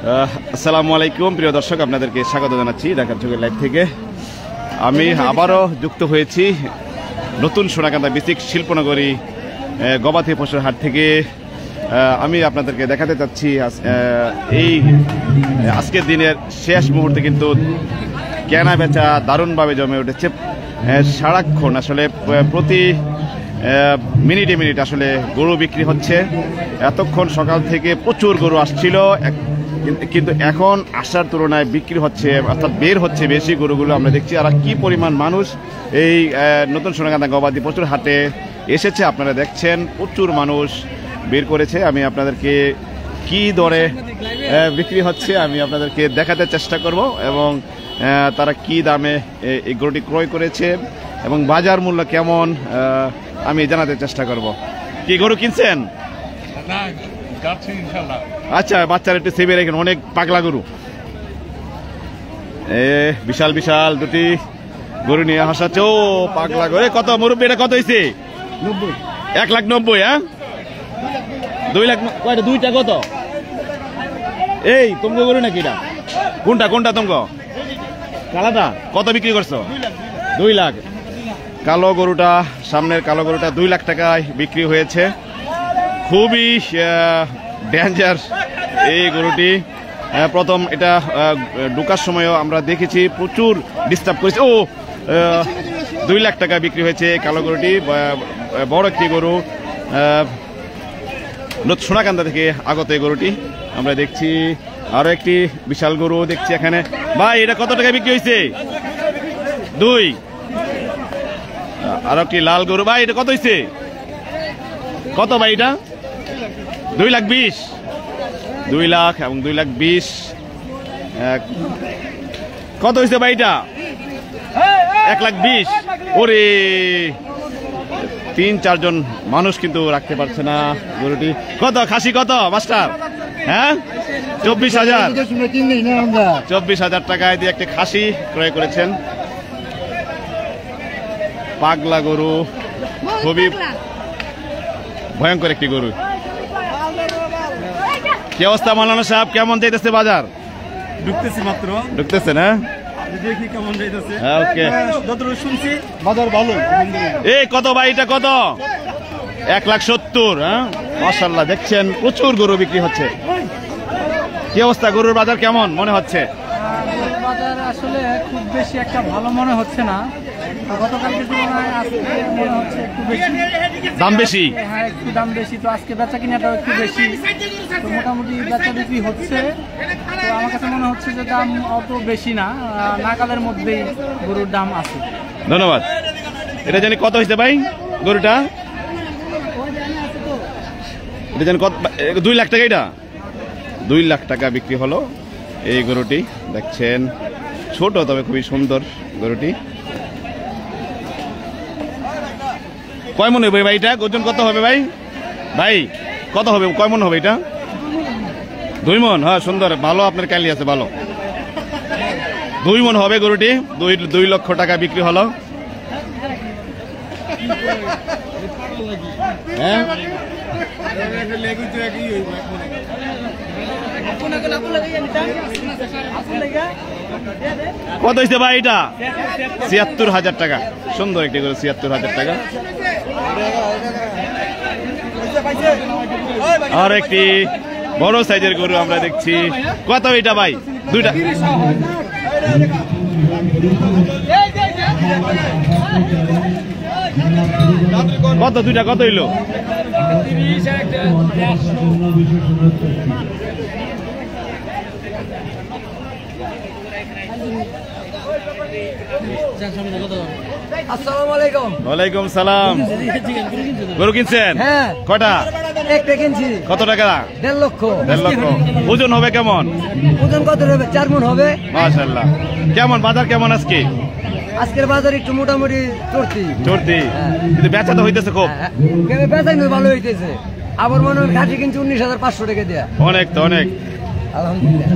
আসসালামু আলাইকুম প্রিয় দর্শক, আপনাদেরকে স্বাগত জানাচ্ছি ঢাকার চোখের লাইভ থেকে। আমি আবারও যুক্ত হয়েছি নতুন সোনাকান্দা বিসিক শিল্পনগরী গবাদি পশুর হাট থেকে। আমি আপনাদেরকে দেখাতে চাচ্ছি এই আজকের দিনের শেষ মুহূর্তে কিন্তু কেনা বেচা দারুণভাবে জমে উঠেছে। সারাক্ষণ আসলে প্রতি মিনিটে মিনিট আসলে গরু বিক্রি হচ্ছে। এতক্ষণ সকাল থেকে প্রচুর গরু আসছিল, কিন্তু এখন আসার তুলনায় বিক্রি হচ্ছে, অর্থাৎ বের হচ্ছে বেশি গরুগুলো আমরা দেখছি। আর কি পরিমাণ মানুষ এই নতুন সোনাকান্দা গবাদি পশুর হাটে এসেছে আপনারা দেখছেন, প্রচুর মানুষ বের করেছে। আমি আপনাদেরকে কি দরে বিক্রি হচ্ছে আমি আপনাদেরকে দেখাতে চেষ্টা করব, এবং তারা কি দামে এই গরুটি ক্রয় করেছে এবং বাজার মূল্য কেমন আমি জানাতে চেষ্টা করব। কি গরু কিনছেন? আচ্ছা, বাচ্চারা একটু সেভে রেখেন, অনেক পাগলা গরু। বিশাল বিশাল দুটি গরু নিয়ে হাসাচ্ছে। ও পাগলা গরু কত মুরব্বী? এটা কত হয়েছে? 1,90,000। হ্যাঁ, 2 লাখ কয়টা? দুইটা কত? এই তোমাকে গরু নাকি এটা? কোনটা কোনটা তোমাকে? কালাটা কত বিক্রি করছো? 2 লাখ। কালো গরুটা, সামনের কালো গরুটা 2 লাখ টাকায় বিক্রি হয়েছে। খুবই ডেঞ্জার এই গরুটি। প্রথম এটা ঢোকার সময়ও আমরা দেখেছি, প্রচুর ডিস্টার্ব করেছে। ও 2 লাখ টাকা বিক্রি হয়েছে কালো গরুটি। বড় একটি গরু, সোনাকান্দা থেকে আগত এই গরুটি আমরা দেখছি। আরো একটি বিশাল গরু দেখছি এখানে। ভাই এটা কত টাকা বিক্রি হয়েছে? 2। আর একটি লাল গরু। ভাই এটা কত হয়েছে? কত ভাই এটা? 2,20,000। 2 লাখ এবং 2,20,000। কত হয়েছে ভাই এটা? 1,20,000। ওরে 3-4 জন মানুষ কিন্তু রাখতে পারছে না গরুটি। কত খাসি কত মাস্টার? হ্যাঁ, 24,000। 24,000 টাকায় দিয়ে একটি খাসি ক্রয় করেছেন। পাগলা গরু, খুবই ভয়ঙ্কর একটি গরু। কি অবস্থা মাওলানা সাহেব, কেমন যাইতেছে বাজার? ঢুকতেছি মাত্র। ঢুকতেছে না? দেখি কেমন যাইতেছে। ওকে, যতটুকু শুনছি বাজার ভালো। এই কত ভাই এটা কত? 1,70,000। হ্যাঁ, মাশাআল্লাহ, দেখছেন প্রচুর গরু বিক্রি হচ্ছে। কি অবস্থা, গরুর বাজার কেমন মনে হচ্ছে? বাজার আসলে খুব বেশি একটা ভালো মনে হচ্ছে না। গতকালকে তুলনায় আজকে মনে হচ্ছে একটু বেশি দাম বেশি। হ্যাঁ, একটু দাম বেশি। তো আজকে বেচা কিনাটাও একটু বেশি, তো মোটামুটি বেচা বিক্রি হচ্ছে। তো আমার কাছে মনে হচ্ছে যে দাম অত বেশি না, নাগালের মধ্যেই গরুর দাম আছে। ধন্যবাদ। এটা জানি কত হয়েছে ভাই গরুটা? এটা জানি কত? 2 লাখ টাকা। এটা 2 লাখ টাকা বিক্রি হলো এই গরুটি। দেখছেন ছোট তবে খুবই সুন্দর গরুটি। কয় মন হবে ভাই এটা? ওজন কত হবে ভাই? ভাই কত হবে, কয় মন হবে এটা? 2 মন। হ্যাঁ, সুন্দর, ভালো, আপনার ক্যালি আছে ভালো। 2 মন হবে গরুটি। 2 লক্ষ টাকা বিক্রি হলো। হ্যাঁ, কত হয়েছে ভাই এটা? 76,000 টাকা। সুন্দর একটি গরু, 76,000 টাকা। আর একটি বড় সাইজের গরু আমরা দেখছি। কত এটা ভাই? 2টা। কত 2টা কত হইলো? আসসালামু আলাইকুম। ওয়ালাইকুম সালাম। গরু কিনছেন? হ্যাঁ। কটা? একটা কিনছি। কত টাকা? 1.5 লক্ষ। 1.5 লক্ষ। ওজন হবে কেমন? ওজন কত হবে? 4 মণ হবে। মাশাআল্লাহ। কেমন বাজার কেমন আজকে? আজকের বাজার একটু মোটামুটি চড়তি, কিন্তু বেচা তো হইতেছে খুব। বেচা কিন্তু ভালো হইতেছে। আবার মনে হয় খাসি কিনছি 19,500 টাকা দেয়া। অনেক তো অনেক। আলহামদুলিল্লাহ।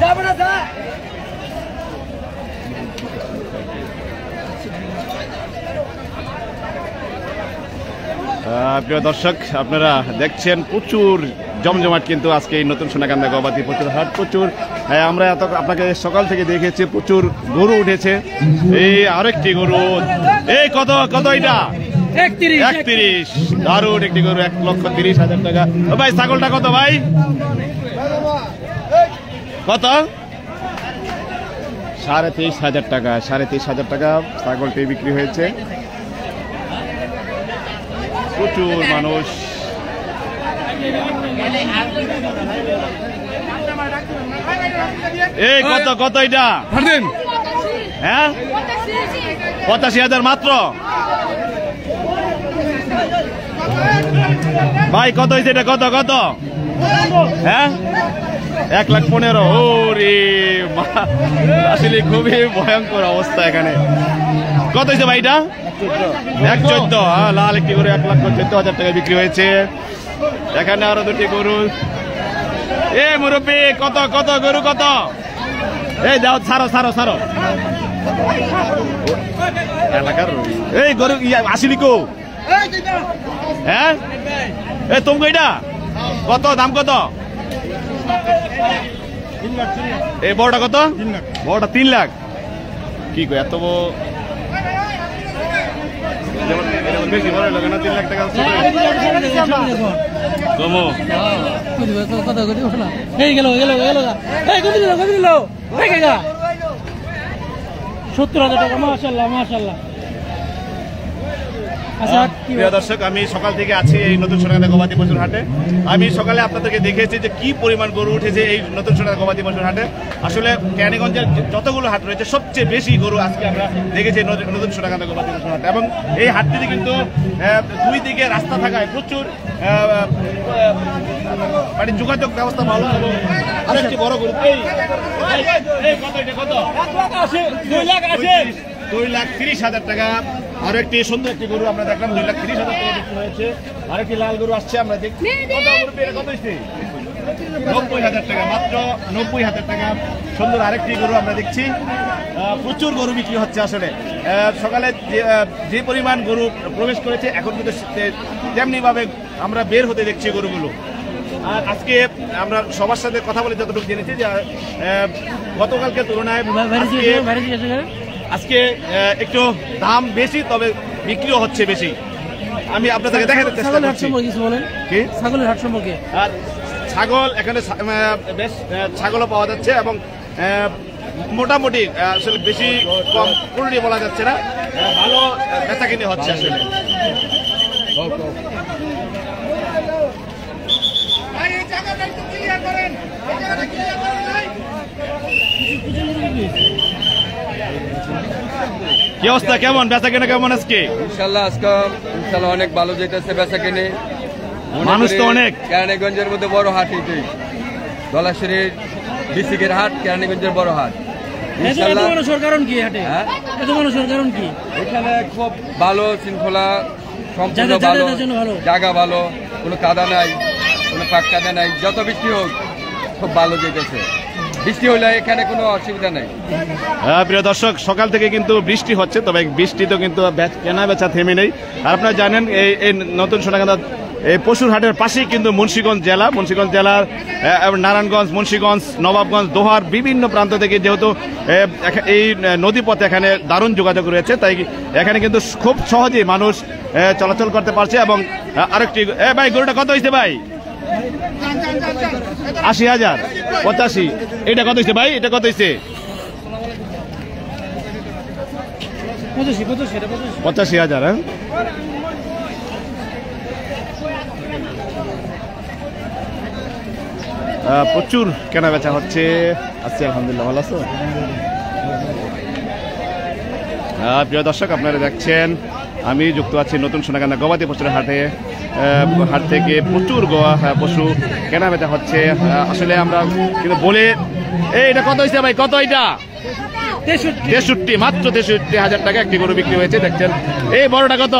যাবো না যা। প্রিয় দর্শক, আপনারা দেখছেন প্রচুর জমজমাট কিন্তু আজকে এই নতুন সোনাকান্দা গবাদি পশুর হাট। প্রচুর আমরা আপনাকে সকাল থেকে দেখেছি, প্রচুর গরু উঠেছে। এই আরেকটি গরু, এই কত কত এটা 31, দারুণ একটি গরু, 1,30,000 টাকা। ও ভাই ছাগলটা কত ভাই, কত? 23,500 টাকা। 23,500 টাকা ছাগলটি বিক্রি হয়েছে। প্রচুর মানুষ। এই কত কত এটা? হ্যাঁ 85,000 মাত্র। ভাই কত হয়েছে এটা, কত কত? হ্যাঁ 1,15,000। ওরে আসলে খুবই ভয়ঙ্কর অবস্থা এখানে। কত হয়েছে ভাই এটা? 1,14,000। লাল একটি গরু 1,14,000 টাকা বিক্রি হয়েছে। এখানে আরো দুটি গরু। এ মুরব্বী কত কত গরু কত? এই দাও, ছাড়ো ছাড়ো ছাড়ো। এলাকার এই গরু আসিলি কো? হ্যাঁ এই তুমি এটা কত দাম, কত? এই বড়টা কত? বড়টা 3 লাখ। কি কো এত বেশি বড় লাগে না? 3 লাখ টাকা কমো। এই গেল গেল গেল এই কত দিল 70,000 টাকা। মাশাআল্লাহ মাশাআল্লাহ। আচ্ছা প্রিয় দর্শক, আমি সকাল থেকে আছি এই নতুন সোনাকান্দা গবাদি পশুর হাটে। আমি সকালে আপনাদেরকে দেখেছি যে কি পরিমাণ গরু উঠেছে এই নতুন সোনাকান্দা গবাদি পশুর হাটে। আসলে কেরানীগঞ্জের যতগুলো হাট রয়েছে সবচেয়ে বেশি গরু আজকে আমরা দেখেছি নতুন সোনাকান্দা গবাদি পশুর হাটে। এবং এই হাটটিতে কিন্তু দুই দিকে রাস্তা থাকায় প্রচুর মানে যোগাযোগ ব্যবস্থা ভালো। এবং আরেকটি বড় গরু, কত? 2,30,000 টাকা। আরো একটি সুন্দর একটি গরু আমরা দেখলাম, 2,30,000 টাকা বিক্রি হয়েছে। আরেকটি লাল গরু আসছে, আমরা দেখছি কত হয়েছে? 90,000 টাকা, মাত্র 90,000 টাকা। সুন্দর আরেকটি গরু আমরা দেখছি। প্রচুর গরু বিক্রি হচ্ছে। আসলে সকালে যে পরিমাণ গরু প্রবেশ করেছে, এখন কিন্তু তেমনি ভাবে আমরা বের হতে দেখছি গরুগুলো। আর আজকে আমরা সবার সাথে কথা বলে যতটুকু জেনেছি যে গতকালকে তুলনায় আজকে একটু দাম বেশি, তবে বিক্রিও হচ্ছে বেশি। আমি আপনাদেরকে দেখাতে চেষ্টা করছি। কি ছাগলের হাট সম্পর্কে? আর ছাগল এখানে বেশ ছাগলও পাওয়া যাচ্ছে এবং মোটামুটি আসলে বেশি কম পুরোটি বলা যাচ্ছে না, ভালো বেচা কিনে হচ্ছে আসলে। কি অবস্থা, কেমন বেচা কিনে কেমন আজকে? ইনশাল্লাহ আজকে ইনশাল্লাহ অনেক ভালো যেতেছে বেচা কিনে। মানুষ তো অনেক। কেরানীগঞ্জের মধ্যে বড় হাট এটাই, ধলাশিরির ডিস্ট্রিক্টের হাট, কেরানীগঞ্জের বড় হাট। ইনশাল্লাহ মানুষের কারণ কি হাটে? হ্যাঁ এত মানুষের কারণ কি? এখানে খুব ভালো শৃঙ্খলা, সম্পূর্ণ ভালো জায়গা, ভালো কোনো কাদা নাই, কোনো পাক কাদা নাই। যত বৃষ্টি হোক খুব ভালো যেতেছে। বৃষ্টি হলে এখানে কোনো অসুবিধা নেই। হ্যাঁ প্রিয় দর্শক, সকাল থেকে কিন্তু বৃষ্টি হচ্ছে, তবে বৃষ্টি তো কিন্তু কেনা বেচা থেমে নেই। আর আপনারা জানেন এই নতুন সোনাকান্দা এই পশুর হাটের পাশেই কিন্তু মুন্সিগঞ্জ জেলার নারায়ণগঞ্জ, মুন্সিগঞ্জ, নবাবগঞ্জ, দোহার বিভিন্ন প্রান্ত থেকে যেহেতু এই নদীপথে এখানে দারুণ যোগাযোগ রয়েছে, তাই এখানে কিন্তু খুব সহজেই মানুষ চলাচল করতে পারছে। এবং আরেকটি ভাই গরুটা কত হয়েছে ভাই? 80,000, 85। এটা কত হয়েছে ভাই? এটা কত হয়েছে? 85,000। হ্যাঁ প্রচুর কেনা বেচা হচ্ছে। আছি আলহামদুলিল্লাহ, ভালো আছো? প্রিয় দর্শক, আপনারা দেখছেন আমি যুক্ত আছি নতুন সোনাকান্দা গবাদি পশুর হাটে। হাট থেকে প্রচুর পশু কেনা বেচা হচ্ছে। আসলে আমরা কিন্তু বলে এটা কত হয়েছে ভাই? কত এটা? 63, মাত্র 63,000 টাকা একটি গরু বিক্রি হয়েছে। দেখছেন এই বড়টা কত?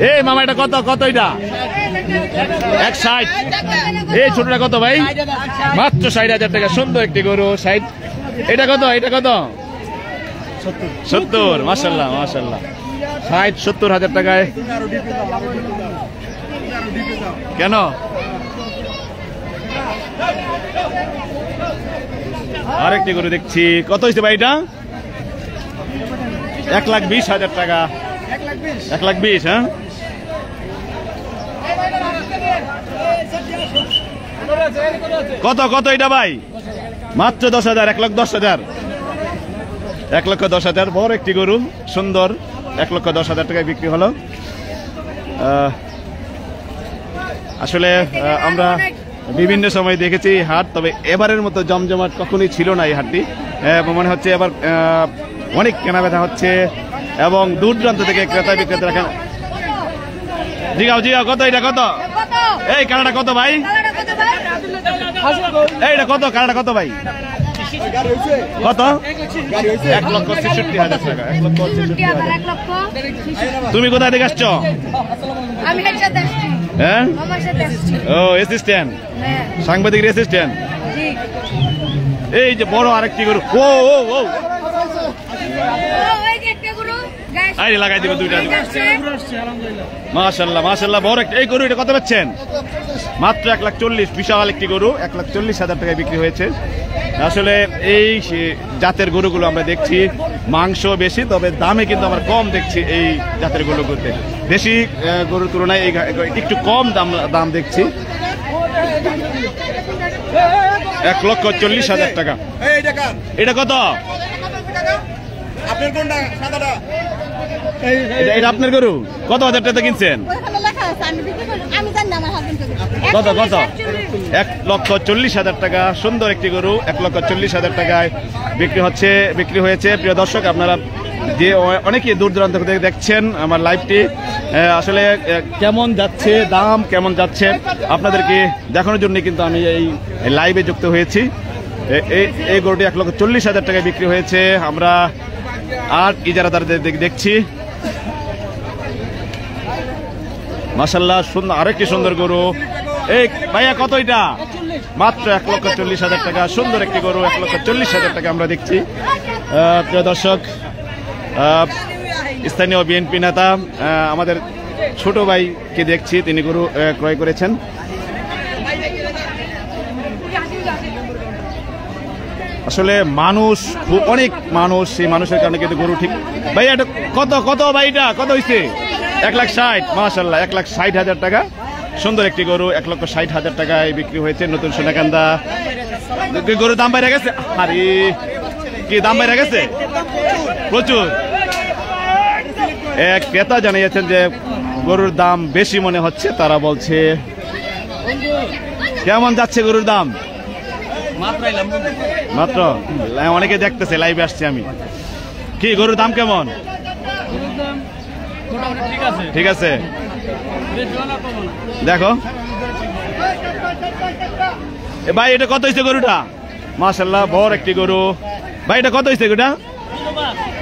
এই মামা এটা কত? কত এটা? 160। এই ছোটটা কত ভাই? মাত্র 60,000 টাকা। সুন্দর একটি গরু 60। এটা কত? এটা কত? 70। মাশাআল্লাহ মাশাআল্লাহ। 60-70 হাজার টাকায়। কেন? আরেকটি গরু দেখছি, কত হয়েছে ভাই এটা? 1,20,000 টাকা। 1,20,000, হ্যাঁ। কত কত এটা ভাই? মাত্র 10,000। 1,10,000। 1,10,000 বড় একটি গরু, সুন্দর। 1,10,000 টাকায় বিক্রি হলো। আসলে আমরা বিভিন্ন সময় দেখেছি এই হাট, তবে এবারের মতো জমজমাট কখনোই ছিল না এই হাটটি। মনে হচ্ছে এবার অনেক কেনাবেচা হচ্ছে এবং দূর দূরান্ত থেকে ক্রেতা বিক্রেতারা জিগাও জিগাও, কত এটা? কত এই কানাডা? কত ভাই এইটা? কত কানাডা? কত ভাই? কত? 1,66,000 টাকা। 1,66,000। তুমি কোথায় থেকে আসছো? হ্যাঁ, ও অ্যাসিস্ট্যান্ট, সাংবাদিক অ্যাসিস্ট্যান্ট। এই যে বড় আরেকটি গরু, ও ও ও আরে লাগাই দিব দুইটা। মাশাআল্লাহ মাশাআল্লাহ, বড় একটা এই গরু। এটা কত পাচ্ছেন? মাত্র 1,40,000। বিশাল একটি গরু, 1,40,000 টাকায় বিক্রি হয়েছে। আসলে এই জাতের গরুগুলো আমরা দেখছি মাংস বেশি, তবে দামে কিন্তু আমরা কম দেখছি এই জাতের গরুগুলোতে। দেশি গরুর তুলনায় এই একটু কম দাম দেখছি। 1,40,000 টাকা। এটা কত? এটা আপনার গরু? কত হাজার টাকা কিনছেন? কত কত? 1,40,000 টাকা। সুন্দর একটি গরু 1,40,000 টাকায় বিক্রি হয়েছে। প্রিয় দর্শক, আপনারা যে অনেকে দূর দূরান্ত থেকে দেখছেন আমার লাইভটি, আসলে কেমন যাচ্ছে, দাম কেমন যাচ্ছে আপনাদেরকে দেখানোর জন্য কিন্তু আমি এই লাইভে যুক্ত হয়েছি। এই গরুটি 1,40,000 টাকায় বিক্রি হয়েছে। আমরা আর ইজারাদারদের দেখছি। মাশাআল্লাহ, সুন্দর আরেকটি সুন্দর গরু। এই ভাইয়া কত এটা? মাত্র 1,40,000 টাকা। সুন্দর একটি গরু, 1,40,000 টাকা আমরা দেখছি। প্রিয় দর্শক, স্থানীয় বিএনপি নেতা আমাদের ছোট ভাইকে দেখছি, তিনি গরু ক্রয় করেছেন। আসলে মানুষ অনেক মানুষ, সেই মানুষের কারণে কিন্তু গরু ঠিক। ভাই এটা কত কত ভাই? এটা কত হয়েছে? 1,60,000। মাশাআল্লাহ, 1,60,000 টাকা। সুন্দর একটি গরু 1,60,000 টাকায় বিক্রি হয়েছে। নতুন সোনাকান্দা গরুর দাম বাইরে গেছে। আরে কি দাম বাইরে গেছে? প্রচুর। এক ক্রেতা জানিয়েছেন যে গরুর দাম বেশি মনে হচ্ছে। তারা বলছে কেমন যাচ্ছে গরুর দাম? মাত্র অনেকে দেখতেছে, লাইভে আসছি আমি। কি গরুর দাম কেমন? ঠিক আছে, দেখো ভাই। এটা কত হয়েছে গরুটা? মাশাআল্লাহ, বড় একটি গরু। ভাই এটা কত হয়েছে গরুটা?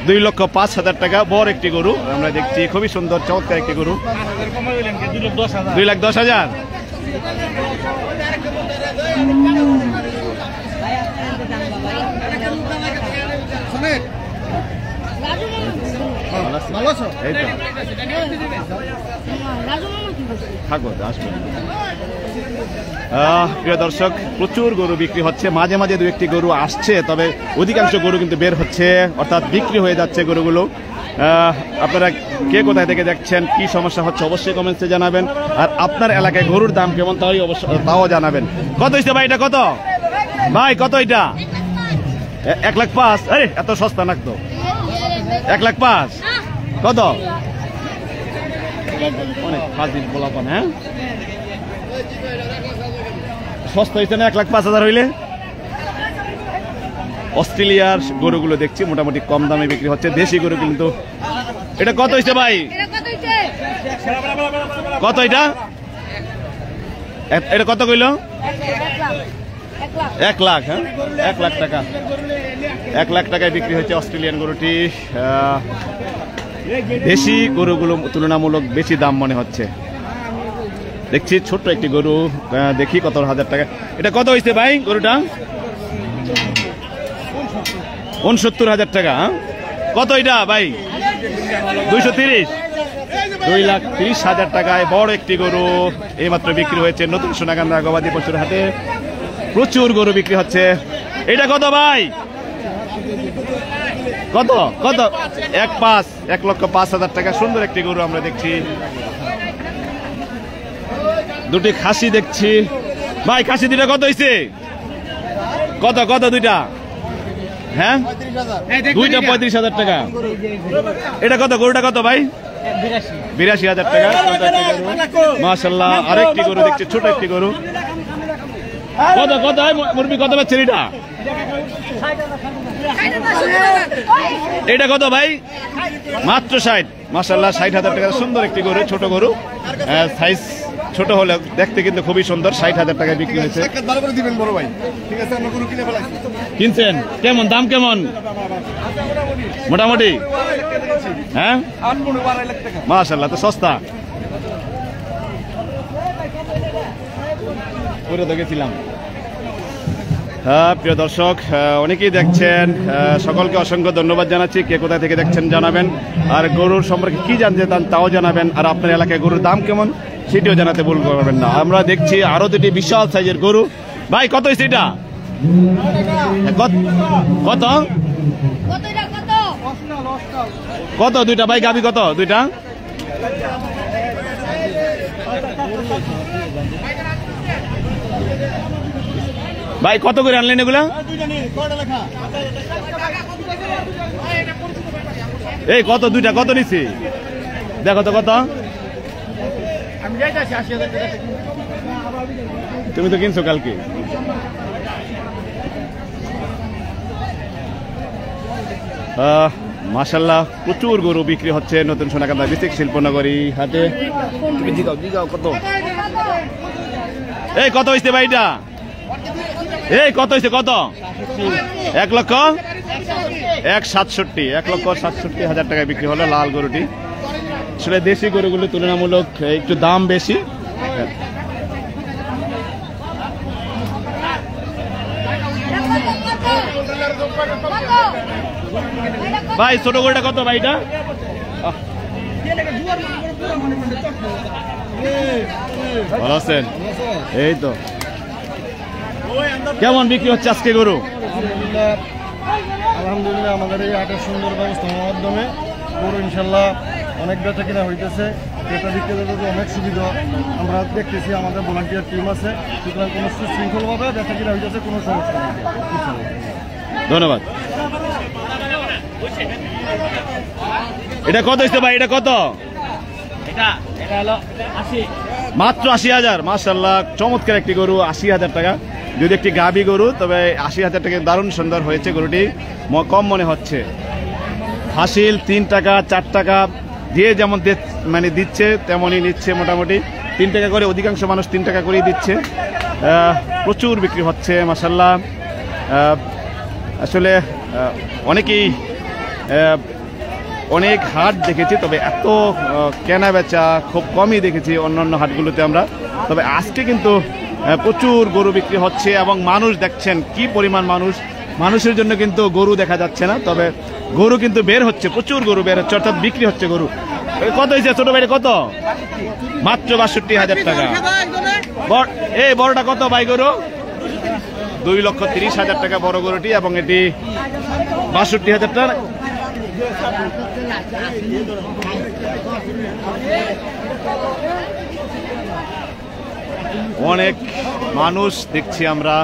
2,05,000 টাকা। বড় একটি গরু আমরা দেখছি, খুবই সুন্দর চমৎকার একটি গরু। 2,10,000। প্রিয় দর্শক, প্রচুর গরু বিক্রি হচ্ছে। মাঝে মাঝে দু একটি গরু আসছে, তবে অধিকাংশ গরু কিন্তু বের হচ্ছে, অর্থাৎ বিক্রি হয়ে যাচ্ছে গরুগুলো। আপনারা কে কোথায় থেকে দেখছেন, কি সমস্যা হচ্ছে অবশ্যই কমেন্টসে জানাবেন। আর আপনার এলাকায় গরুর দাম কেমন তাও জানাবেন। কত হয়েছে ভাই এটা? কত ভাই? কত এটা? 1,05,000। আরে এত সস্তা না তো? 1,05,000 কত? অনেক ফাজিল বলাপন। হ্যাঁ, সস্তা হয়েছে না? 1,05,000 হইলে। অস্ট্রেলিয়ার গরুগুলো দেখছি মোটামুটি কম দামে বিক্রি হচ্ছে। দেশি গরু কিন্তু। এটা কত হয়েছে ভাই? কত এটা? এটা কত কইল? 1 লাখ। হ্যাঁ, 1 লাখ টাকা। 1 লাখ টাকায় বিক্রি হচ্ছে অস্ট্রেলিয়ান গরুটি। দেশি গরুগুলো তুলনামূলক বেশি দাম মনে হচ্ছে। দেখছি ছোট্ট একটি গরু, দেখি কত হাজার টাকা। এটা কত হয়েছে ভাই গরুটা? 69,000 টাকা। কত এটা ভাই? 230, 2,30,000 টাকায় বড় একটি গরু এইমাত্র বিক্রি হয়েছে নতুন সোনাকান্দা গবাদি পশুর হাটে। প্রচুর গরু বিক্রি হচ্ছে। এটা কত ভাই? কত কত? 1,05,000 টাকা। সুন্দর একটি গরু আমরা দেখছি। দুটি খাসি দেখছি ভাই। খাসি দুটা কত হয়েছে? কত কত দুইটা? হ্যাঁ, দুইটা 35,000 টাকা। এটা কত? গরুটা কত ভাই? 82,000 টাকা। মাশাআল্লাহ, আরেকটি গরু দেখছি, ছোট একটি গরু। কত কত মুরবি? কত পাচ্ছেন এটা? এটা কত ভাই? মাত্র 60। মাশাআল্লাহ, 60,000 টাকা। সুন্দর একটি গরু, ছোট গরু, সাইজ ছোট হলে দেখতে কিন্তু খুবই সুন্দর। 60,000 টাকায় বিক্রি হয়েছে। কিনছেন? কেমন দাম? কেমন মোটামুটি? হ্যাঁ, মাশাআল্লাহ, তো সস্তা। পুরো তো গেছিলাম। প্রিয় দর্শক, অনেকেই দেখছেন, সকলকে অসংখ্য ধন্যবাদ জানাচ্ছি। কে কোথা থেকে দেখছেন জানাবেন, আর গরুর সম্পর্কে কি জানতে চান তাও জানাবেন, আর আপনার এলাকায় গরুর দাম কেমন সেটিও জানাতে ভুল করবেন না। আমরা দেখছি আরো দুটি বিশাল সাইজের গরু। ভাই কত হয়েছে এটা? কত কত দুইটা ভাই? গাবি কত দুইটা? ভাই কত করে আনলেন এগুলা? এই কত দুইটা? কত নিছি দেখো তো কত? তুমি তো কিনছো কালকে। মাশাআল্লাহ, প্রচুর গরু বিক্রি হচ্ছে নতুন সোনাকান্দা ডিস্ট্রিক্ট শিল্পনগরী হাটে। তুমি জিগাও কত? এই কত হয়েছে ভাই এটা? এই কত হয়েছে? কত? 1,67,000 টাকায় বিক্রি হলো লাল গরুটি। আসলে দেশি গরুগুলো তুলনামূলক একটু দাম বেশি। ভাই ছোট গরুটা কত ভাই এটা? ভালো আছেন? এই তো। কেমন বিক্রি হচ্ছে আজকে গরু? আলহামদুলিল্লাহ, আমাদের এই হাটের সুন্দর ব্যবস্থার মাধ্যমে গরু ইনশাল্লাহ অনেক বেচা কিনা হইতেছে। ক্রেতা বিক্রেতাদের অনেক সুবিধা আমরা দেখতেছি। আমাদের ভলান্টিয়ার টিম আছে, সুতরাং কোনো সুশৃঙ্খলভাবে বেচা কিনা হইতেছে, কোনো সমস্যা নেই। ধন্যবাদ। এটা কত হচ্ছে ভাই? এটা কত? মাত্র 80,000। মাশাআল্লাহ, চমৎকার একটি গরু। 80,000 টাকা। যদি একটি গাবি গরু, তবে 80,000 টাকা দারুণ সুন্দর হয়েছে গরুটি, কম মনে হচ্ছে। হাসিল 3 টাকা 4 টাকা দিয়ে যেমন মানে দিচ্ছে তেমনই নিচ্ছে। মোটামুটি 3 টাকা করে, অধিকাংশ মানুষ 3 টাকা করেই দিচ্ছে। প্রচুর বিক্রি হচ্ছে মাশাআল্লাহ। আসলে অনেকেই অনেক হাট দেখেছি, তবে এত কেনা বেচা খুব কমই দেখেছি অন্যান্য হাটগুলোতে আমরা। তবে আজকে কিন্তু প্রচুর গরু বিক্রি হচ্ছে এবং মানুষ দেখছেন কি পরিমাণ মানুষ। মানুষের জন্য কিন্তু গরু দেখা যাচ্ছে না, তবে গরু কিন্তু বের হচ্ছে, প্রচুর গরু বের হচ্ছে, অর্থাৎ বিক্রি হচ্ছে গরু। কত হয়েছে ছোট ভাই? কত? মাত্র 62,000 টাকা। এই বড়টা কত ভাই গরু? 2,30,000 টাকা বড় গরুটি, এবং এটি 62,000 টাকা। অনেক মানুষ দেখছি আমরা,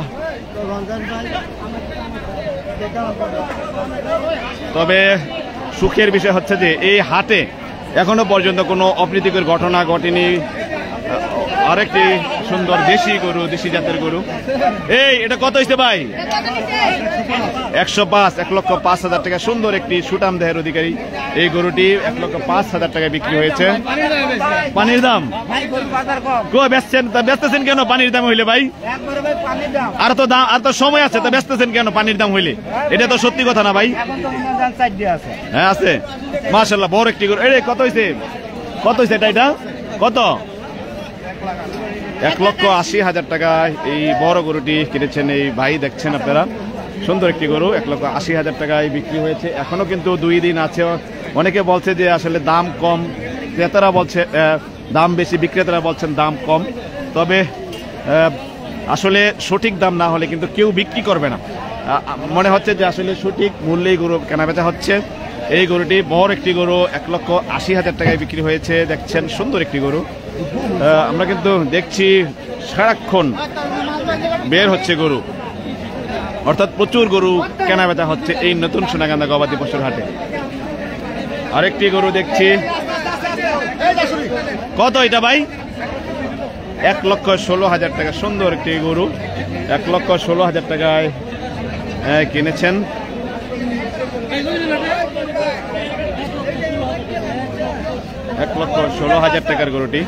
তবে সুখের বিষয় হচ্ছে যে এই হাটে এখনো পর্যন্ত কোনো অপ্রীতিকর ঘটনা ঘটেনি। আরেকটি সুন্দর দেশি গরু, দেশি জাতের গরু। এই এটা কত হয়েছে ভাই? 105, 1,05,000 টাকা। সুন্দর একটি সুটাম দেহের অধিকারী এই গরুটি 1,05,000 টাকায় বিক্রি হয়েছে। পানির দাম বেচতেছেন কেন? পানির দাম হইলে ভাই আর তো দাম, আর তো সময় আছে, তো বেচতেছেন কেন পানির দাম হইলে? এটা তো সত্যি কথা না ভাই? হ্যাঁ আছে। মাশাআল্লাহ, বড় একটি গরু। এই কত হয়েছে? কত হয়েছে এটা? কত? 1,80,000 টাকায় এই বড় গরুটি কিনেছেন এই ভাই, দেখছেন আপনারা। সুন্দর একটি গরু 1,80,000 টাকায় বিক্রি হয়েছে। এখনো কিন্তু 2 দিন আছে অনেকে বলছে যে আসলে দাম কম, ক্রেতারা বলছে দাম বেশি, বিক্রেতারা বলছেন দাম কম। তবে আসলে সঠিক দাম না হলে কিন্তু কেউ বিক্রি করবে না। মনে হচ্ছে যে আসলে সঠিক মূল্যেই গরু কেনাবেচা হচ্ছে। এই গরুটি বড় একটি গরু, 1,80,000 টাকায় বিক্রি হয়েছে। দেখছেন সুন্দর একটি গরু। আমরা কিন্তু দেখছি সারাক্ষণ বের হচ্ছে গরু, অর্থাৎ প্রচুর গরু কেনাবেচা হচ্ছে এই নতুন সোনাকান্দা গবাদি পশুর হাটে। আরেকটি গরু দেখছি, কত এটা ভাই? 1,16,000 টাকা। সুন্দর একটি গরু, 1,16,000 টাকায় কিনেছেন। $1,16,000 টাকার গরুটি।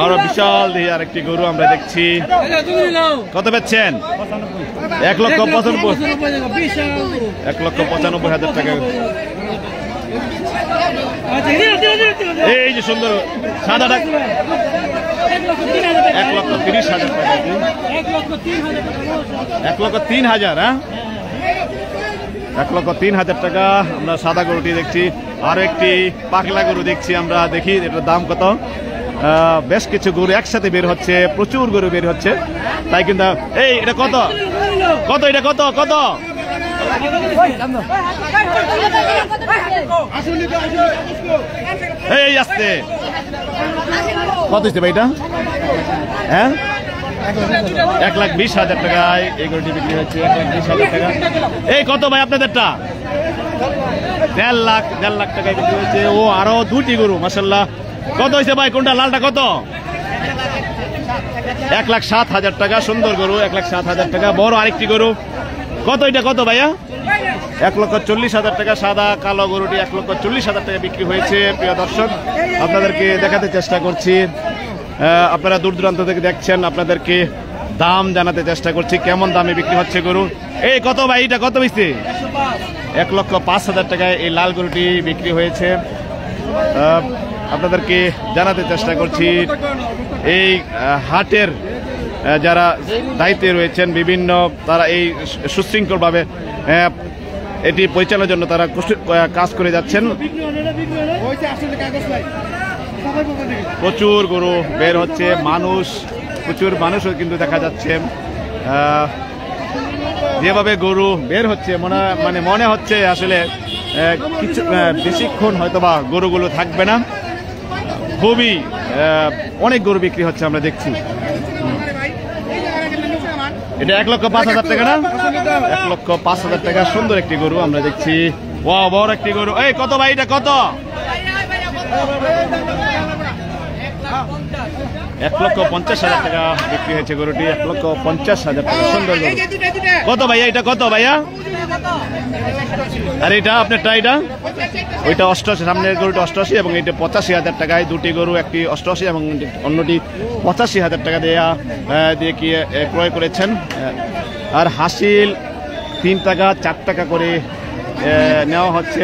আরো বিশাল দিয়ে আরেকটি গরু আমরা দেখছি। কত বেচছেন? 1,95,000 টাকা। এই যে সুন্দর সাদাটা 1,30,000 টাকা। 1,03,000। হ্যাঁ, 1,03,000 টাকা। আমরা সাদা গরুটি দেখছি। আরো একটি পাগলা গরু দেখছি আমরা, দেখি এটার দাম কত। বেশ কিছু গরু একসাথে বের হচ্ছে, প্রচুর গরু বের হচ্ছে, তাই কিন্তু এই এটা কত কত এটা কত কত এই আসছে কত হচ্ছে ভাই এটা? হ্যাঁ, 1,20,000 টাকায় এই গরুটি বিক্রি হচ্ছে। 1,20,000 টাকা। এই কত ভাই আপনাদেরটা? 1.5 লাখ টাকায় বিক্রি হচ্ছে। ও আরো দুটি গরু মাশাআল্লাহ। কত হয়েছে ভাই? কোনটা লালটা কত? 1,07,000 টাকা। সুন্দর গরু, 1,07,000 টাকা। বড় আরেকটি গরু কত? এটা কত ভাইয়া? 1,40,000 টাকা। সাদা কালো গরুটি 1,40,000 টাকা বিক্রি হয়েছে। প্রিয় দর্শক, আপনাদেরকে দেখাতে চেষ্টা করছি, আপনারা দূর দূরান্ত থেকে দেখছেন, আপনাদেরকে দাম জানাতে চেষ্টা করছি কেমন দামে বিক্রি হচ্ছে গরু। এই কত ভাই? এটা কত হয়েছে? 1,05,000 টাকায় এই লাল গরুটি বিক্রি হয়েছে। আপনাদেরকে জানাতে চেষ্টা করছি এই হাটের যারা দায়িত্বে রয়েছেন বিভিন্ন, তারা এই সুশৃঙ্খলভাবে এটি পরিচালনার জন্য তারা কাজ করে যাচ্ছেন। প্রচুর গরু বের হচ্ছে, প্রচুর মানুষও কিন্তু দেখা যাচ্ছে। যেভাবে গরু বের হচ্ছে মনে হচ্ছে আসলে কিছু বেশিক্ষণ হয়তোবা গরুগুলো থাকবে না। খুবই অনেক গরু বিক্রি হচ্ছে আমরা দেখছি। এটা 1,05,000 টাকা না? 1,05,000 টাকা। সুন্দর একটি গরু আমরা দেখছি। ও বড় একটি গরু। এই কত ভাই? এটা কত? 1,50,000 টাকা বিক্রি হয়েছে গরুটি। 1,50,000 টাকা। সুন্দর গরু। কত ভাইয়া? এটা কত ভাইয়া? আর এটা আপনারটা? এটা ওইটা 88, সামনের গরুটা 88 এবং এটা 85,000 টাকায়। দুটি গরু, একটি 88 এবং অন্যটি 85,000 টাকা দিয়ে কি ক্রয় করেছেন। আর হাসিল 3 টাকা 4 টাকা করে নেওয়া হচ্ছে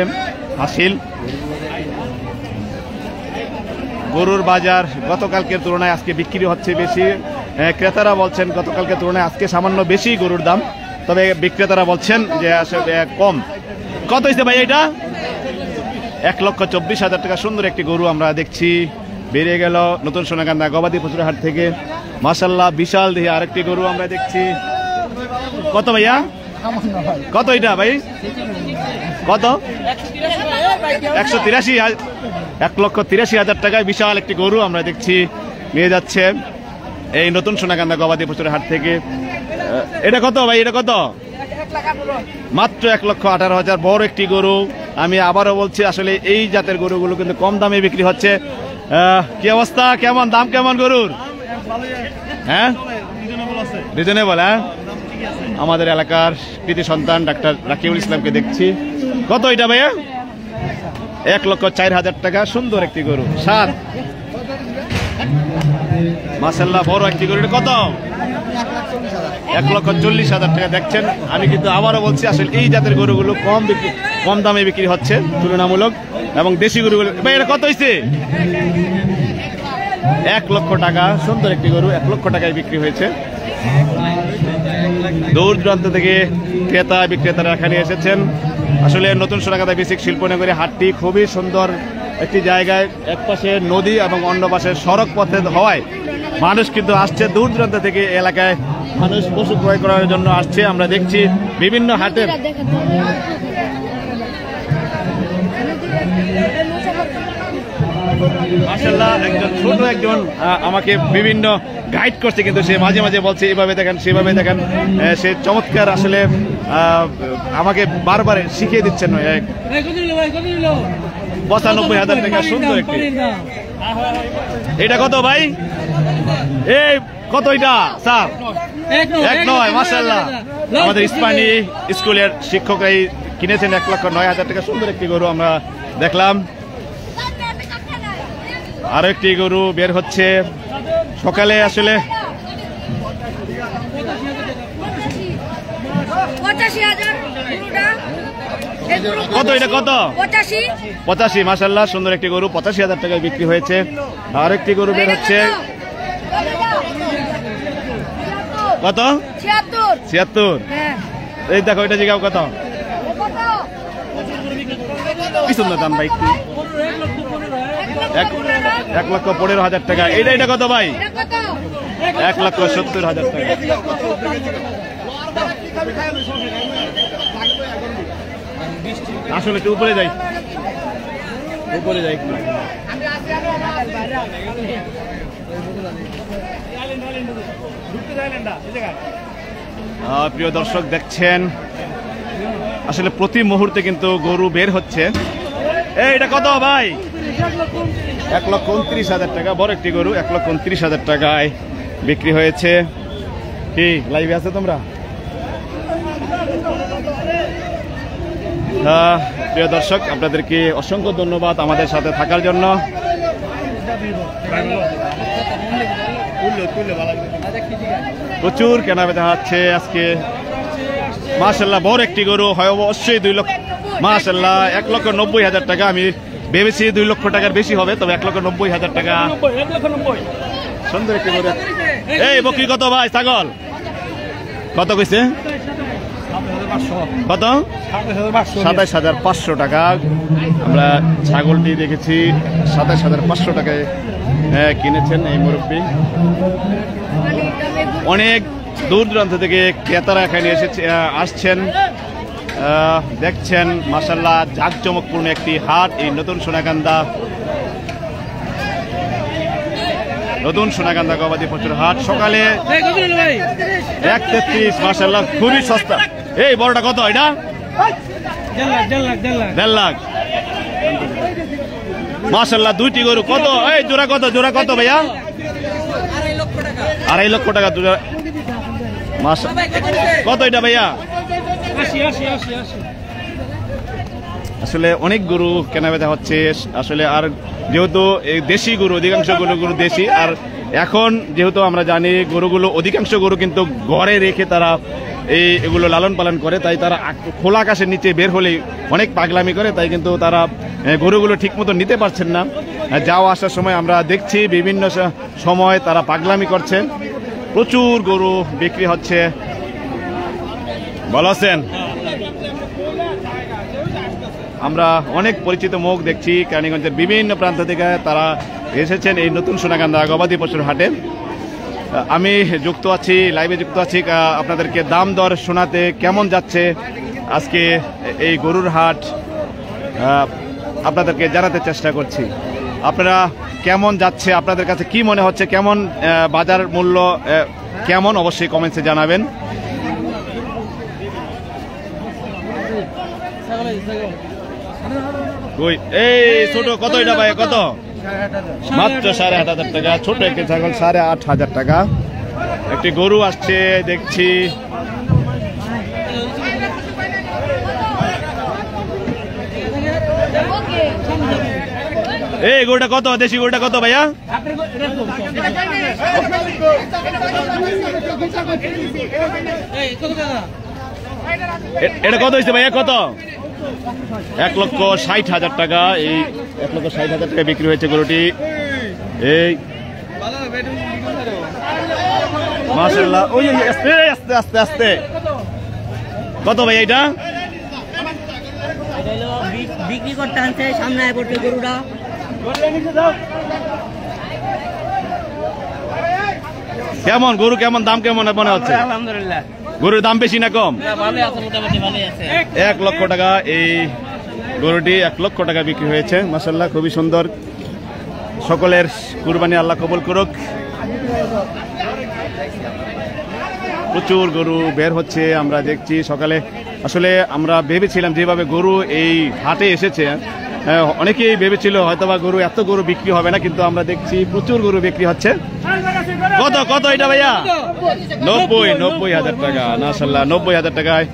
হাসিল। গরুর বাজার গতকালকের তুলনায় আজকে বিক্রি হচ্ছে বেশি। ক্রেতারা বলছেন গতকালকের তুলনায় আজকে সামান্য বেশি গরুর দাম, তবে বিক্রেতারা বলছেন যে আসলে কম। কত হয়েছে ভাই এটা? 1,24,000 টাকা। সুন্দর একটি গরু আমরা দেখছি বেরিয়ে গেল নতুন সোনাকান্দা গবাদি পশুর হাট থেকে। মাশাআল্লাহ, বিশাল দেহে আরেকটি গরু আমরা দেখছি। কত ভাইয়া? কত এটা ভাই? কত? 183। 1,83,000 টাকায় বিশাল একটি গরু আমরা দেখছি নিয়ে যাচ্ছে এই নতুন সোনাকান্দা গবাদি পশুর হাট থেকে। এটা কত ভাই? এটা কত? মাত্র 1,18,000। বড় একটি গরু। আমি আবারও বলছি আসলে এই জাতের গরুগুলো কিন্তু কম দামে বিক্রি হচ্ছে। কি অবস্থা? কেমন দাম? কেমন গরুর? হ্যাঁ, রিজনেবল। হ্যাঁ, আমাদের এলাকার কৃতি সন্তান ডাক্তার রাকিবুল ইসলামকে দেখছি। কত এটা ভাইয়া? 1,04,000 টাকা। সুন্দর একটি গরু, সাত। মাশাআল্লাহ, বড় একটি গরু। কত? 1,40,000 টাকা। দেখছেন, আমি কিন্তু আবারও বলছি আসলে এই জাতের গরুগুলো কম দামে বিক্রি হচ্ছে তুলনামূলক। এবং দেশি গরুগুলো ভাই এটা কত হয়েছে? 1,00,000 টাকা। সুন্দর একটি গরু 1,00,000 টাকায় বিক্রি হয়েছে। দূর দূরান্ত থেকে ক্রেতা বিক্রেতারা এখানে এসেছেন। আসলে নতুন সোনাকান্দা বেসিক শিল্পনগরী হাটটি খুবই সুন্দর একটি জায়গায়, এক পাশে নদী এবং অন্য পাশে সড়ক পথে হওয়ায় মানুষ কিন্তু আসছে দূর দূরান্ত থেকে এলাকায়, মানুষ পশু ক্রয় করার জন্য আসছে। আমরা দেখছি বিভিন্ন হাটের মাশাআল্লাহ একজন ছোট একজন আমাকে বিভিন্ন গাইড করছে, কিন্তু সে মাঝে মাঝে বলছে এভাবে দেখেন সেভাবে দেখেন, সে চমৎকার আসলে আমাকে বারবার শিখিয়ে দিচ্ছেন। 95,000 টাকা সুন্দর একটি। এটা কত ভাই? এই কত এটা স্যার? 1.9। মাশাআল্লাহ আমাদের ইসমানী স্কুলের শিক্ষকরাই কিনেছেন 1,09,000 টাকা সুন্দর একটি গরু আমরা দেখলাম। আরো একটি গরু বের হচ্ছে সকালে। আসলে কত এটা? কত? 85। মাশাআল্লাহ সুন্দর একটি গরু 85,000 টাকায় বিক্রি হয়েছে। আর একটি গরু বের হচ্ছে কত? 76। এই দেখো এটা জিগাও কত? কি সুন্দর দাম ভাই, একটু 1,15,000 টাকা। এটা কত ভাই? 1,70,000 টাকা। আসলে একটু উপরে যাই, উপরে যাই একটু। প্রিয় দর্শক দেখছেন আসলে প্রতি মুহূর্তে কিন্তু গরু বের হচ্ছে। এটা কত ভাই? 1,29,000 টাকা। বড় একটি গরু 1,29,000 টাকায় বিক্রি হয়েছে। কি লাইভে আছে তোমরা? প্রিয় দর্শক আপনাদেরকে অসংখ্য ধন্যবাদ আমাদের সাথে থাকার জন্য। প্রচুর কেনাবেচা হচ্ছে আজকে। মাশাআল্লাহ বড় একটি গরু হয় অবশ্যই 2 লক্ষ। মাশাআল্লাহ 1,90,000 টাকা। আমি ভেবেছি 2 লক্ষ টাকার বেশি হবে, তবে 1,90,000 টাকা। সুন্দর একটি গরু। এই বকরি কত ভাই? ছাগল কত কইছে? কত? 27,500 টাকা। আমরা ছাগলটি দেখেছি 27,500 টাকায় কিনেছেন এই মুরব্বী। অনেক দূর দূরান্ত থেকে ক্রেতারা এখানে আসছেন, দেখছেন। মাশাআল্লাহ জাঁকজমকপূর্ণ একটি হাট এই নতুন সোনাকান্দা গবাদি পশুর হাট। সকালে 1,33। মাশাআল্লাহ খুবই সস্তা। এই বড়টা কত? এটা 1.5 লাখ। মাশাআল্লাহ দুইটি গরু কত? এই জোড়া কত? জোড়া কত ভাইয়া? 2.5 লক্ষ টাকা জোড়া। কত এটা ভাইয়া? 80। আসলে অনেক গরু কেনাবেচা হচ্ছে আসলে। আর যেহেতু দেশি গরু, অধিকাংশ গরু দেশি। আর এখন যেহেতু আমরা জানি গরুগুলো অধিকাংশ গরু কিন্তু ঘরে রেখে তারা এগুলো লালন পালন করে, তাই তারা খোলা আকাশের নিচে বের হলে অনেক পাগলামি করে, তাই কিন্তু তারা গরুগুলো ঠিক মতো নিতে পারছেন না। যাওয়া আসার সময় আমরা দেখছি বিভিন্ন সময় তারা পাগলামি করছে। প্রচুর গরু বিক্রি হচ্ছে। ভালো আছেন? আমরা অনেক পরিচিত মুখ দেখছি কেরানীগঞ্জের বিভিন্ন প্রান্ত থেকে তারা এসেছেন এই নতুন সোনাকান্দা গবাদি পশুর হাটে। আমি যুক্ত আছি, লাইভে যুক্ত আছি আপনাদেরকে দাম দর শোনাতে। কেমন যাচ্ছে আজকে এই গরুর হাট আপনাদেরকে জানাতে চেষ্টা করছি। আপনারা কেমন যাচ্ছে, আপনাদের কাছে কি মনে হচ্ছে, কেমন বাজার মূল্য কেমন, অবশ্যই কমেন্টসে জানাবেন। এই ছোট কত এটা ভাই? কত? মাত্র 8,500 টাকা। ছোট একটি ছাগল 8,500 টাকা। একটি গরু আসছে দেখছি। এই গরুটা কত? দেশি গরুটা কত ভাইয়া? এটা কত হয়েছে ভাইয়া? কত? 1,60,000 টাকা। এই 1,60,000 টাকা বিক্রি হয়েছে গরুটি। এই মাশাআল্লাহ। ওই আস্তে আস্তে আস্তে আস্তে। কত ভাই এটা? বিক্রি করতে আনছে সামনে পড়ছে গরুটা। কেমন গরু, কেমন দাম কেমন মনে হচ্ছে? আলহামদুলিল্লাহ গরুর দাম বেশি না কম? ভালোই আছে, মোটামুটি ভালোই আছে। 1 লক্ষ টাকা এই গরুটি 1 লক্ষ টাকা বিক্রি হয়েছে। মাশাআল্লাহ, খুবই সুন্দর। সকলের কুরবানি আল্লাহ কবুল করুক। প্রচুর গরু বের হচ্ছে, আমরা দেখছি সকালে। আসলে আমরা ভেবেছিলাম যেভাবে গরু এই হাটে এসেছে, অনেকেই ভেবেছিল হয়তোবা গরু এত গরু বিক্রি হবে না, কিন্তু আমরা দেখছি প্রচুর গরু বিক্রি হচ্ছে। কত কত এটা ভাইয়া? 90,000 টাকা। মাশাআল্লাহ, 90,000 টাকায়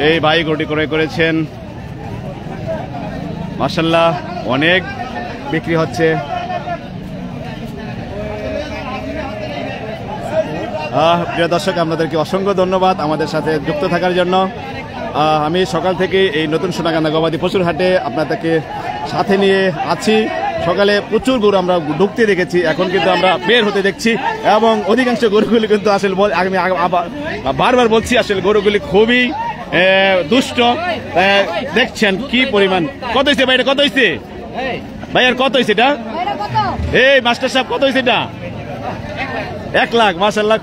এই ভাই গরুটি ক্রয় করেছেন। মাশাআল্লাহ, অনেক বিক্রি হচ্ছে। প্রিয় দর্শক, আপনাদেরকে অসংখ্য ধন্যবাদ আমাদের সাথে যুক্ত থাকার জন্য। আমি সকাল থেকে এই নতুন সোনাকান্দা গবাদি পশুর হাটে আপনাদেরকে সাথে নিয়ে আছি। সকালে প্রচুর গরু আমরা ঢুকতে দেখেছি, এখন কিন্তু আমরা বের হতে দেখছি, এবং অধিকাংশ গরুগুলি কিন্তু আসলে আমি বারবার বলছি আসলে গরুগুলি খুবই দুষ্ট। দেখছেন কি পরিমাণ। কত হয়েছে ভাই? কত হয়েছে ভাইয়ার? কত হয়েছে এটা? এই মাস্টার সাহেব, কত হয়েছে এটা? 1 লাখ। মাশাআল্লাহ,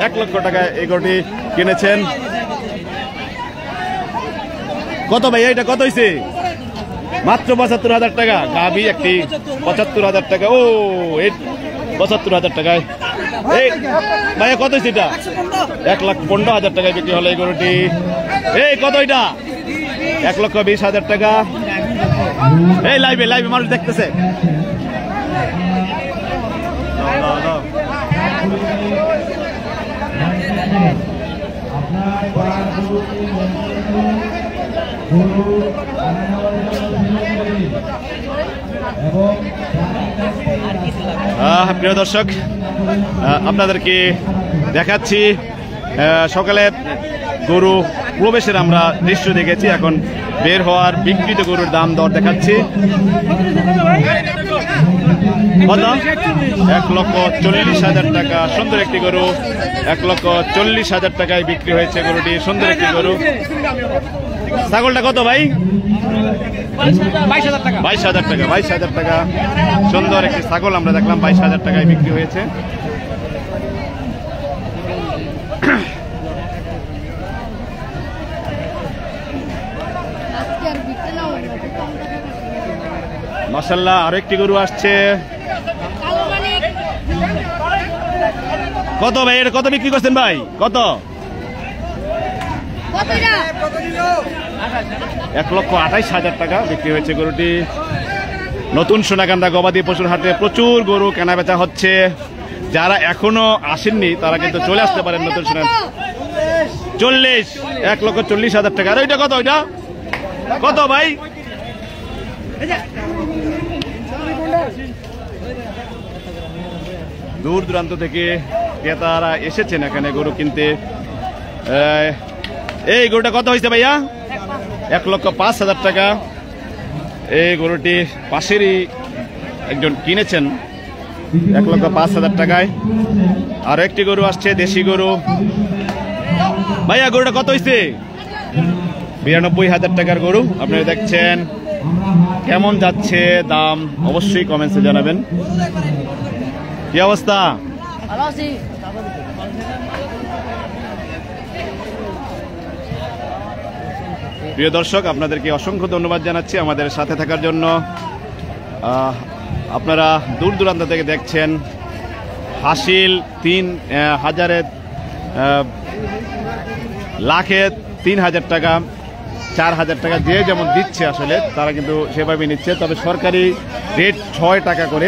1 লক্ষ টাকায় এই গরুটি কিনেছেন। কত ভাই এটা? কত হয়েছে? মাত্র 75,000 টাকা। গাভী একটি 75,000 টাকা। ও, 75,000 টাকায় এই ভাইয়া কত হয়েছে এটা? 1,15,000 টাকায় বিক্রি হলো এই গরুটি। এই কত এটা? 1,20,000 টাকা। এই লাইভে লাইভে মানুষ দেখতেছে। প্রিয় দর্শক, আপনাদেরকে দেখাচ্ছি সকালে গরু প্রবেশের আমরা দৃশ্য দেখেছি, এখন বের হওয়ার বিক্রিত গরুর দাম দর দেখাচ্ছি। কত? 1,40,000 টাকা। সুন্দর একটি গরু, 1,40,000 টাকায় বিক্রি হয়েছে গরুটি। সুন্দর একটি গরু। ছাগলটা কত ভাই? 22,000 টাকা। 22,000 টাকা। সুন্দর একটি ছাগল আমরা দেখলাম 22,000 টাকায় বিক্রি হয়েছে। মাশাআল্লাহ, আরো একটি গরু আসছে। কত ভাই এটা? কত বিক্রি করছেন ভাই? কত? 1,28,000 টাকা বিক্রি হয়েছে গরুটি। নতুন সোনাকান্দা গবাদি পশুর হাটে প্রচুর গরু কেনা বেচা হচ্ছে। যারা এখনো আসেননি তারা কিন্তু চলে আসতে পারেন নতুন সোনা। 40, 1,40,000 টাকা। আর ওইটা কত? ওইটা কত ভাই? দূর দূরান্ত থেকে ক্রেতারা এসেছেন এখানে গরু কিনতে। এই গরুটা কত হয়েছে ভাইয়া? 1,05,000 টাকা। এই গরুটি পাশেরই একজন কিনেছেন 1,05,000 টাকায়। আর একটি গরু আসছে, দেশি গরু। ভাইয়া গরুটা কত হয়েছে? 92,000 টাকার গরু আপনারা দেখছেন। কেমন যাচ্ছে দাম অবশ্যই কমেন্টসে জানাবেন। কি অবস্থা? প্রিয় দর্শক, আপনাদেরকে অসংখ্য ধন্যবাদ জানাচ্ছি আমাদের সাথে থাকার জন্য। আপনারা দূর দূরান্ত থেকে দেখছেন। হাসিল 3,000 লাখে 3,000 টাকা, 4,000 টাকা, যে যেমন দিচ্ছে আসলে তারা কিন্তু সেভাবে নিচ্ছে। তবে সরকারি রেট 6 টাকা করে।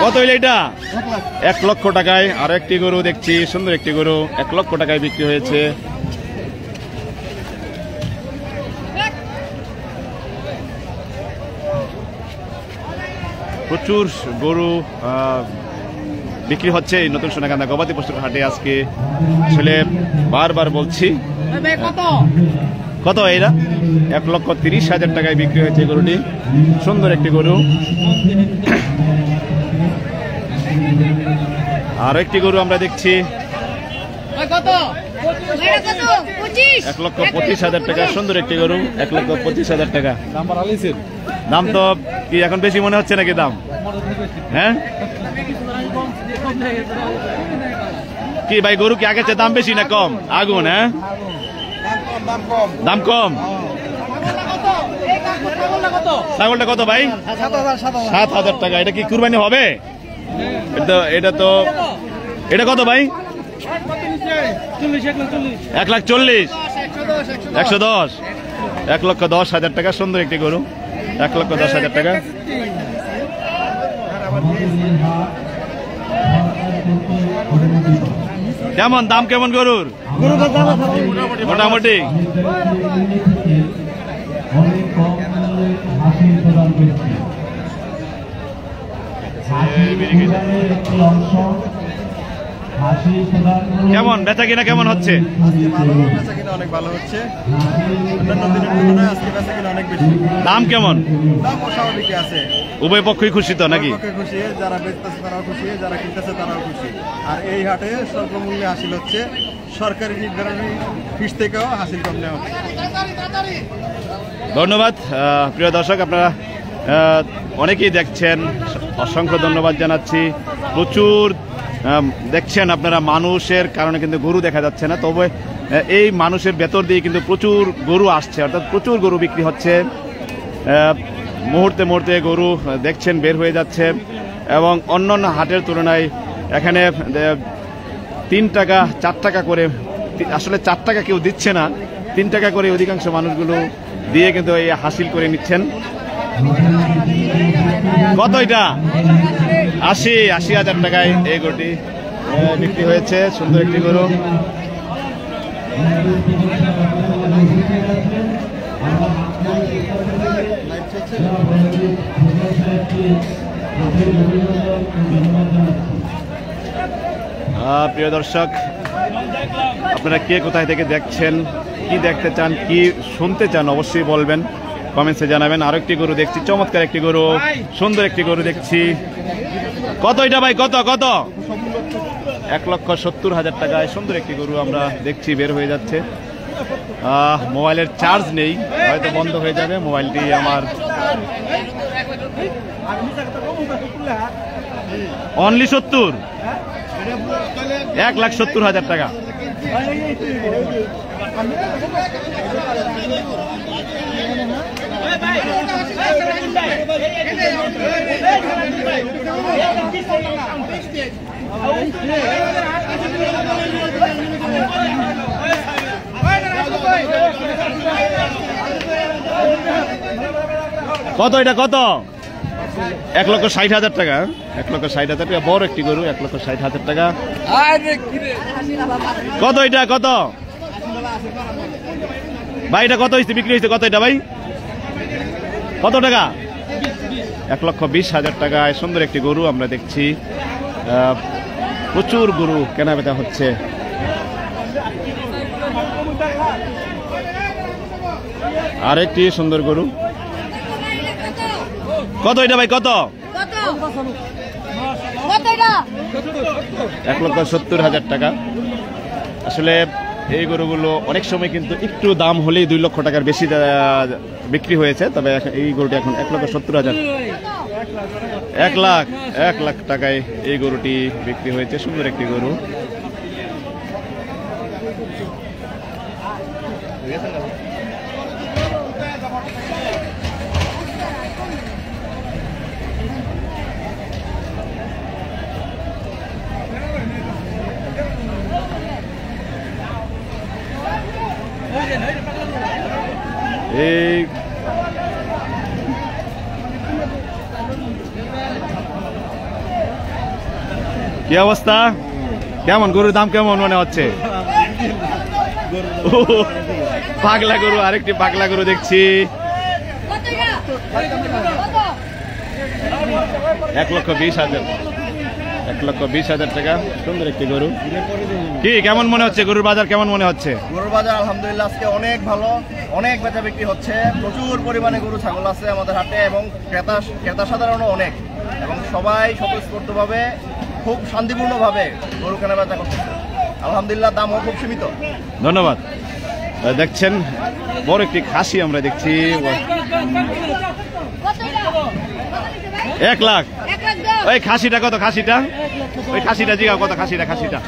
কত হইলে এটা? 1 লক্ষ টাকায়। আরো একটি গরু দেখছি, সুন্দর একটি গরু 1 লক্ষ টাকায় বিক্রি হয়েছে। প্রচুর গরু বিক্রি হচ্ছে এই নতুন সোনাকান্দা গবাদি পশুর হাটে আজকে। আসলে বারবার বলছি, কত এরা? 1,30,000 টাকায় বিক্রি হয়েছে গরুটি। সুন্দর একটি গরু। আর একটি গরু আমরা দেখছি। 1,25,000 টাকা সুন্দর একটি গরু, 1,25,000 টাকা। দাম তো কি এখন বেশি মনে হচ্ছে নাকি দাম? হ্যাঁ কি ভাই, গরু কি আগের চেয়ে দাম বেশি না কম? আগুন, হ্যাঁ দাম কম। ছাগলটা কত ভাই? 7,000 টাকা। এটা কি কুরবানি হবে? এটা কত ভাই? 1,40,000, 110, 1,10,000 টাকা সুন্দর একটি গরু, 1,10,000 টাকা। কেমন দাম, কেমন গরুর? মোটামুটি কেমন বেচা কিনা কেমন হচ্ছে? অনেক ভালো হচ্ছে, অন্যান্য দিনের তুলনায় আজকে বেচা কিনা অনেক বেশি। দাম কেমন? দাম স্বাভাবিক আছে, উভয় পক্ষই খুশি তো নাকি? খুশি, যারা বেচতেছে তারাও খুশি, যারা কিনতেছে তারাও খুশি। আর এই হাটে স্বল্পমূল্যে হাসিল হচ্ছে, সরকারি নির্ধারণী ফিস থেকেও হাসিল কম নেওয়া হচ্ছে। ধন্যবাদ প্রিয় দর্শক, আপনারা অনেকেই দেখছেন, অসংখ্য ধন্যবাদ জানাচ্ছি। প্রচুর দেখছেন আপনারা, মানুষের কারণে কিন্তু গরু দেখা যাচ্ছে না, তবে এই মানুষের ভেতর দিয়ে কিন্তু প্রচুর গরু আসছে, অর্থাৎ প্রচুর গরু বিক্রি হচ্ছে। মুহূর্তে মুহূর্তে গরু দেখছেন বের হয়ে যাচ্ছে, এবং অন্যান্য হাটের তুলনায় এখানে 3 টাকা 4 টাকা করে, আসলে 4 টাকা কেউ দিচ্ছে না, 3 টাকা করে অধিকাংশ মানুষগুলো দিয়ে কিন্তু এই হাসিল করে নিচ্ছেন। কত এটা? 80,000 টাকায় এই গরুটি বিক্রি হয়েছে, সুন্দর একটি গরু। প্রিয় দর্শক, আপনারা কে কোথায় থেকে দেখছেন, কি দেখতে চান, কি শুনতে চান অবশ্যই বলবেন, কমেন্টসে জানাবেন। আরেকটি গরু দেখছি, চমৎকার একটি গরু, সুন্দর একটি গরু দেখছি। কত এটা ভাই, কত কত? 1,70,000 টাকায় সুন্দর একটি গরু আমরা দেখছি বের হয়ে যাচ্ছে। মোবাইলের চার্জ নেই, হয়তো বন্ধ হয়ে যাবে মোবাইলটি আমার। অনলি 70, 1,70,000 টাকা। কত এটা, কত? 1,60,000 টাকা, 1,60,000 টাকা। বড় একটি গরু, 1,60,000 টাকা। কত এটা, কত ভাই? এটা কত হয়েছে, বিক্রি হয়েছে কত এটা ভাই? কত টাকা? 1,20,000 টাকায় সুন্দর একটি গরু আমরা দেখছি। প্রচুর গরু কেনা বেচা হচ্ছে। আরেকটি সুন্দর গরু। কত এটা ভাই, কত? 1,70,000 টাকা। আসলে এই গরুগুলো অনেক সময় কিন্তু একটু দাম হলেই 2 লক্ষ টাকার বেশি বিক্রি হয়েছে, তবে এই গরুটি এখন 1,70,000, 1 লাখ টাকায় এই গরুটি বিক্রি হয়েছে। সুন্দর একটি গরু। এই কি অবস্থা, কেমন গরুর দাম কেমন মনে হচ্ছে? পাগলা গরু, আরেকটি পাগলা গরু দেখছি। 1,20,000, 1,20,000 টাকা। সুন্দর একটি গরু। কি কেমন মনে হচ্ছে, গরুর বাজার কেমন মনে হচ্ছে? গরুর বাজার আলহামদুলিল্লাহ আজকে অনেক ভালো, অনেক বেচা বিক্রি হচ্ছে। প্রচুর পরিমাণে গরু ছাগল আছে আমাদের হাটে, এবং ক্রেতা সাধারণও অনেক, এবং সবাই স্বতঃস্ফূর্তভাবে খুব শান্তিপূর্ণভাবে গরু কেনা বেচা করতেছে। আলহামদুলিল্লাহ দামও খুব সীমিত। ধন্যবাদ। দেখছেন বড় একটি খাসি আমরা দেখছি, 1 লাখ। ওই খাসিটা কত? খাসিটা ওই খাসিটা জিগাও কত? খাসিটা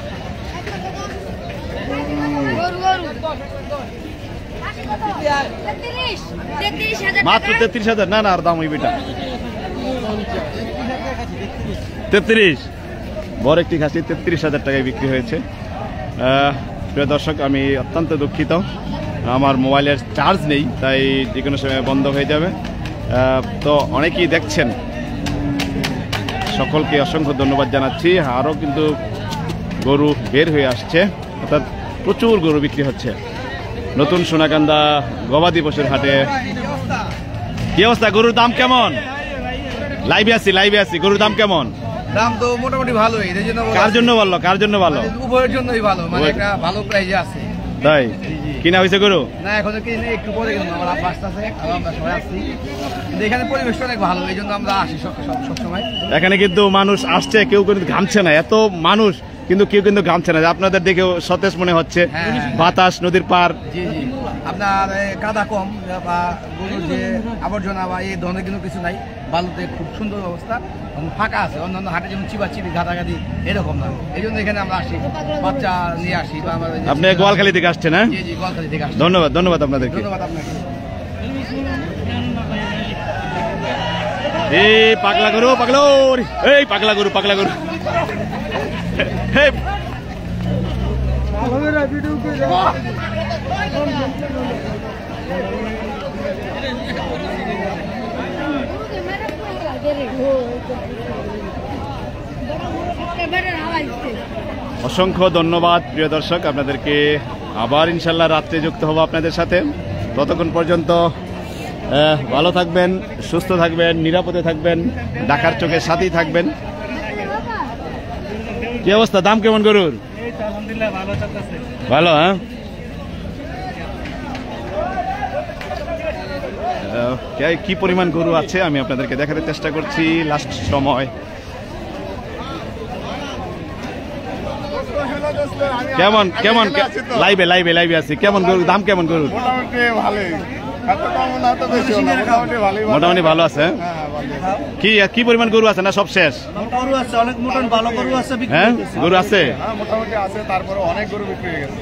মাত্র 33,000। না আর দাম ওই বেটা 33। বড় একটি খাসি 33,000 টাকায় বিক্রি হয়েছে। প্রিয় দর্শক, আমি অত্যন্ত দুঃখিত, আমার মোবাইলের চার্জ নেই, তাই যে কোনো সময় বন্ধ হয়ে যাবে। তো অনেকেই দেখছেন, সকলকে অসংখ্য ধন্যবাদ জানাচ্ছি। আরও কিন্তু গরু বের হয়ে আসছে, অর্থাৎ প্রচুর গরু বিক্রি হচ্ছে নতুন সোনাকান্দা গবাদি পশুর হাটে। কি অবস্থা? গরুর দাম কেমন? লাইভে আছি। গরুর দাম কেমন? দাম তো মোটামুটি ভালোই। কার জন্য ভালো? উভয়ের জন্যই ভালো, মানে একটা ভালো প্রাইজে আছে। তাই কিনা হয়েছে গরু? না এখনো কিনে, একটু পরে কিন্তু আমার আব্বা আসতেছে, আমরা সবাই আসছি। কিন্তু এখানে পরিবেশটা অনেক ভালো, এই জন্য আমরা আসি সবসময়। এখানে কিন্তু মানুষ আসছে, কেউ কিন্তু ঘামছে না, এত মানুষ কিন্তু কেউ কিন্তু ঘামছে না। আপনাদের দেখেও সতেজ মনে হচ্ছে, বাতাস, নদীর পার। জি আপনার কাদা কম বা গরুর যে আবর্জনা বা এই ধরনের কিন্তু কিছু নাই। বালুতে খুব সুন্দর অবস্থা, ফাঁকা আছে। অন্যান্য হাটে যেমন চিবাচিবি ঘাটাঘাটি এরকম না, এই জন্য এখানে আমরা আসি, বাচ্চা নিয়ে আসি। বা আপনি গোয়ালখালী থেকে আসছেন? হ্যাঁ, জি গোয়ালখালী থেকে আসছি। ধন্যবাদ আপনাদেরকে। ধন্যবাদ আপনাকে। এই পাগলা গরু, এই পাগলা গরু এই অসংখ্য ধন্যবাদ প্রিয় দর্শক আপনাদেরকে। আবার ইনশাল্লাহ রাত্রে যুক্ত হব আপনাদের সাথে। ততক্ষণ পর্যন্ত ভালো থাকবেন, সুস্থ থাকবেন, নিরাপদে থাকবেন, ঢাকার চোখের সাথেই থাকবেন। কি অবস্থা? দাম কেমন গরুর? ভালো। হ্যাঁ, কি পরিমাণ গরু আছে আমি আপনাদেরকে দেখাতে চেষ্টা করছি লাস্ট সময়। কেমন লাইভে আছি। কেমন গরু দাম? কেমন গরুর? মোটামুটি ভালো আছে। কি পরিমাণ গরু আছে? না সব শেষ? গরু আছে, অনেক ভালো গরু আছে। হ্যাঁ, গরু আছে, মোটামুটি আছে, তারপরে অনেক গরু বিক্রি হয়ে গেছে,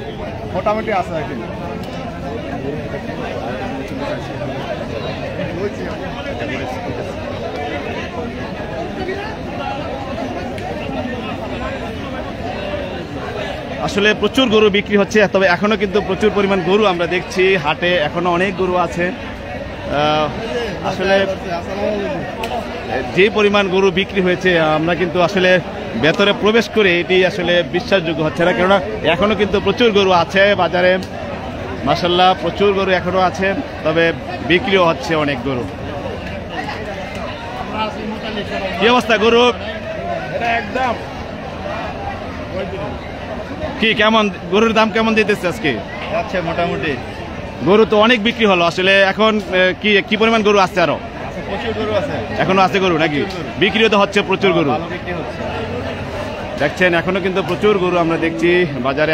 মোটামুটি আছে। আসলে প্রচুর গরু বিক্রি হচ্ছে, তবে এখনো কিন্তু প্রচুর পরিমাণ গরু আমরা দেখছি হাটে, এখনো অনেক গরু আছে। আসলে যে পরিমাণ গরু বিক্রি হয়েছে, আমরা কিন্তু আসলে ভেতরে প্রবেশ করে এটি আসলে বিশ্বাসযোগ্য হচ্ছে না, কেননা এখনো কিন্তু প্রচুর গরু আছে বাজারে। মাশাআল্লাহ, প্রচুর গরু এখনো আছে, তবে বিক্রিও হচ্ছে অনেক গরু। কি অবস্থা গরু? একদম কি কেমন গরুর দাম কেমন দিতেছে আজকে? যাচ্ছে মোটামুটি। গরু তো অনেক বিক্রি হলো, আসলে এখন কি পরিমাণ গরু আছে? আরো প্রচুর গরু আছে, এখনো আছে গরু নাকি? বিক্রিও তো হচ্ছে প্রচুর গরু। বিক্রি হচ্ছে। দেখছেন এখনো কিন্তু প্রচুর গরু আমরা দেখছি বাজারে।